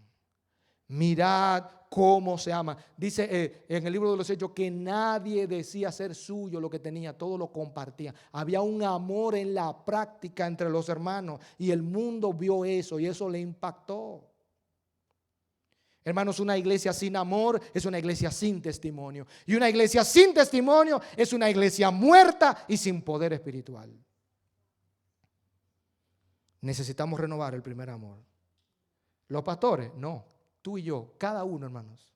Mirad cómo se aman. Dice en el libro de los Hechos que nadie decía ser suyo lo que tenía, todo lo compartía. Había un amor en la práctica entre los hermanos y el mundo vio eso y eso le impactó. Hermanos, una iglesia sin amor es una iglesia sin testimonio. Y una iglesia sin testimonio es una iglesia muerta y sin poder espiritual. Necesitamos renovar el primer amor. Los pastores, no. Tú y yo, cada uno, hermanos.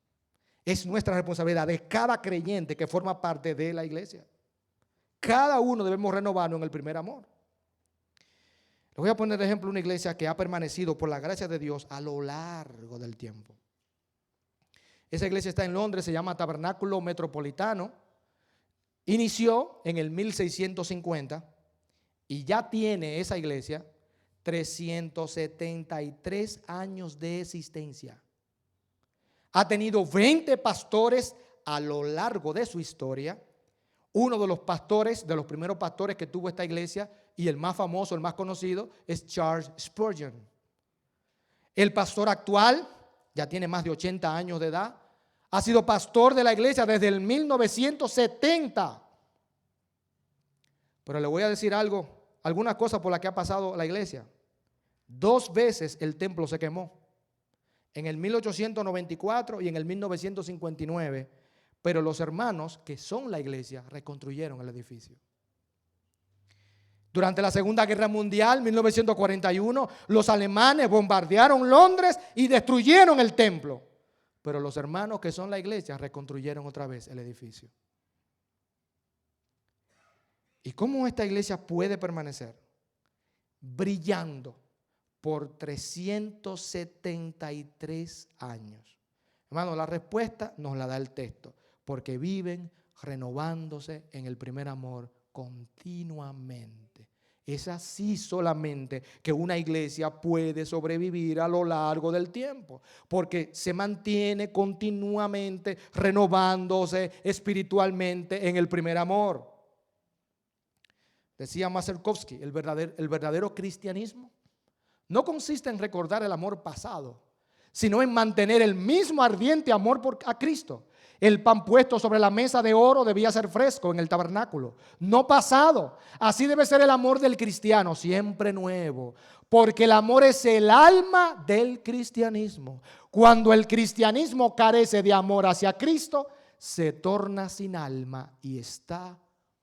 Es nuestra responsabilidad de cada creyente que forma parte de la iglesia. Cada uno debemos renovarnos en el primer amor. Les voy a poner de ejemplo una iglesia que ha permanecido por la gracia de Dios a lo largo del tiempo. Esa iglesia está en Londres, se llama Tabernáculo Metropolitano. Inició en el 1650 y ya tiene esa iglesia 373 años de existencia. Ha tenido 20 pastores a lo largo de su historia. Uno de los pastores, de los primeros pastores que tuvo esta iglesia y el más famoso, el más conocido, es Charles Spurgeon. El pastor actual ya tiene más de 80 años de edad. Ha sido pastor de la iglesia desde el 1970. Pero le voy a decir algo, algunas cosas por las que ha pasado la iglesia. 2 veces el templo se quemó. En el 1894 y en el 1959. Pero los hermanos que son la iglesia reconstruyeron el edificio. Durante la Segunda Guerra Mundial, 1941, los alemanes bombardearon Londres y destruyeron el templo. Pero los hermanos que son la iglesia reconstruyeron otra vez el edificio. ¿Y cómo esta iglesia puede permanecer? Brillando por 373 años. Hermano, la respuesta nos la da el texto. Porque viven renovándose en el primer amor continuamente. Es así solamente que una iglesia puede sobrevivir a lo largo del tiempo, porque se mantiene continuamente renovándose espiritualmente en el primer amor. Decía Maserkovsky, el verdadero cristianismo no consiste en recordar el amor pasado, sino en mantener el mismo ardiente amor a Cristo. El pan puesto sobre la mesa de oro debía ser fresco en el tabernáculo, no pasado. Así debe ser el amor del cristiano, siempre nuevo, porque el amor es el alma del cristianismo. Cuando el cristianismo carece de amor hacia Cristo, se torna sin alma y está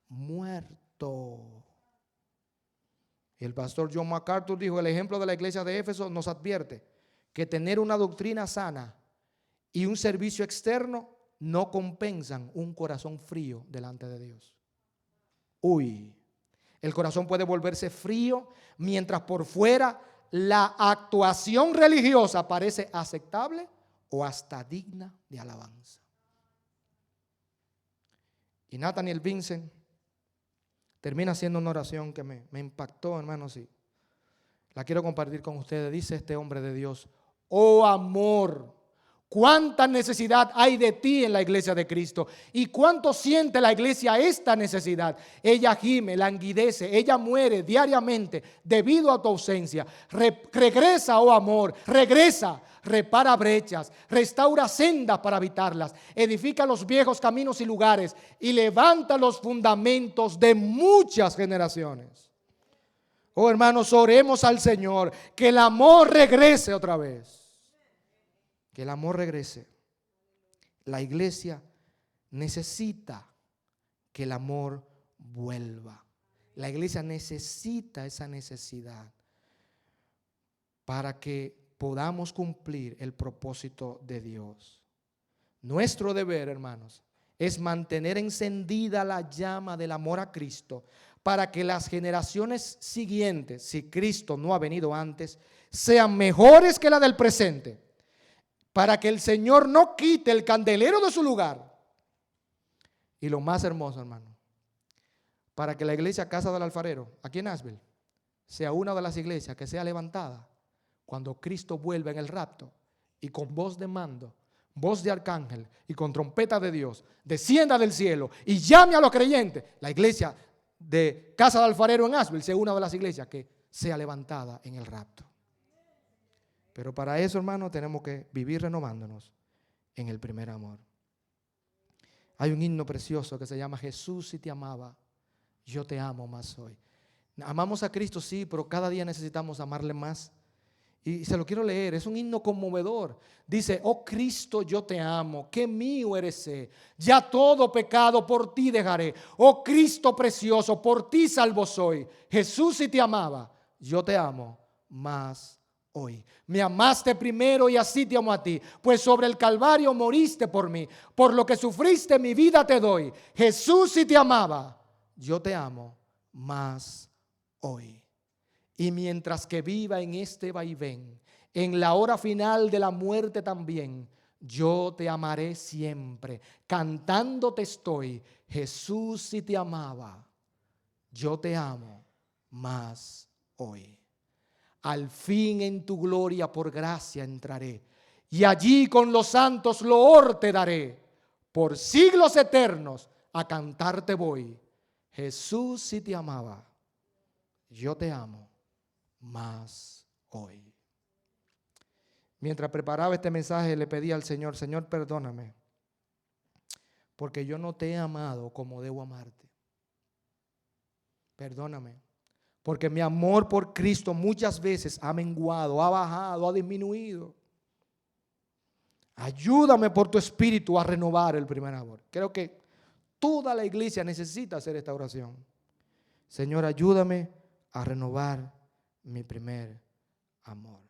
muerto. El pastor John MacArthur dijo: el ejemplo de la iglesia de Éfeso nos advierte que tener una doctrina sana y un servicio externo no compensan un corazón frío delante de Dios. El corazón puede volverse frío mientras por fuera la actuación religiosa parece aceptable o hasta digna de alabanza. Y Nathaniel Vincent termina haciendo una oración que me impactó, hermanos, sí. La quiero compartir con ustedes. Dice este hombre de Dios: oh amor, cuánta necesidad hay de ti en la iglesia de Cristo. Y cuánto siente la iglesia esta necesidad. Ella gime, languidece, ella muere diariamente debido a tu ausencia. Regresa, oh amor, regresa. Repara brechas, restaura sendas para habitarlas, edifica los viejos caminos y lugares y levanta los fundamentos de muchas generaciones. Oh hermanos, oremos al Señor que el amor regrese otra vez. Que el amor regrese. La iglesia necesita que el amor vuelva. La iglesia necesita esa necesidad para que podamos cumplir el propósito de Dios. Nuestro deber, hermanos, es mantener encendida la llama del amor a Cristo para que las generaciones siguientes, si Cristo no ha venido antes, sean mejores que la del presente. Para que el Señor no quite el candelero de su lugar. Y lo más hermoso, hermano, para que la iglesia Casa del Alfarero, aquí en Nashville, sea una de las iglesias que sea levantada cuando Cristo vuelva en el rapto y con voz de mando, voz de arcángel y con trompeta de Dios, descienda del cielo y llame a los creyentes. La iglesia de Casa del Alfarero en Nashville sea una de las iglesias que sea levantada en el rapto. Pero para eso, hermano, tenemos que vivir renovándonos en el primer amor. Hay un himno precioso que se llama Jesús, si te amaba, yo te amo más hoy. Amamos a Cristo, sí, pero cada día necesitamos amarle más. Y se lo quiero leer, es un himno conmovedor. Dice: oh Cristo, yo te amo, que mío eres, ya todo pecado por ti dejaré. Oh Cristo precioso, por ti salvo soy. Jesús, si te amaba, yo te amo más hoy. Me amaste primero y así te amo a ti, pues sobre el Calvario moriste por mí. Por lo que sufriste mi vida te doy. Jesús, si te amaba, yo te amo más hoy. Y mientras que viva en este vaivén, en la hora final de la muerte también, yo te amaré siempre. Cantándote estoy: Jesús, si te amaba, yo te amo más hoy. Al fin en tu gloria por gracia entraré, y allí con los santos loor te daré. Por siglos eternos a cantarte voy. Jesús, si te amaba, yo te amo más hoy. Mientras preparaba este mensaje le pedí al Señor, Señor, perdóname, porque yo no te he amado como debo amarte. Perdóname, porque mi amor por Cristo muchas veces ha menguado, ha bajado, ha disminuido. Ayúdame por tu espíritu a renovar el primer amor. Creo que toda la iglesia necesita hacer esta oración. Señor, ayúdame a renovar mi primer amor.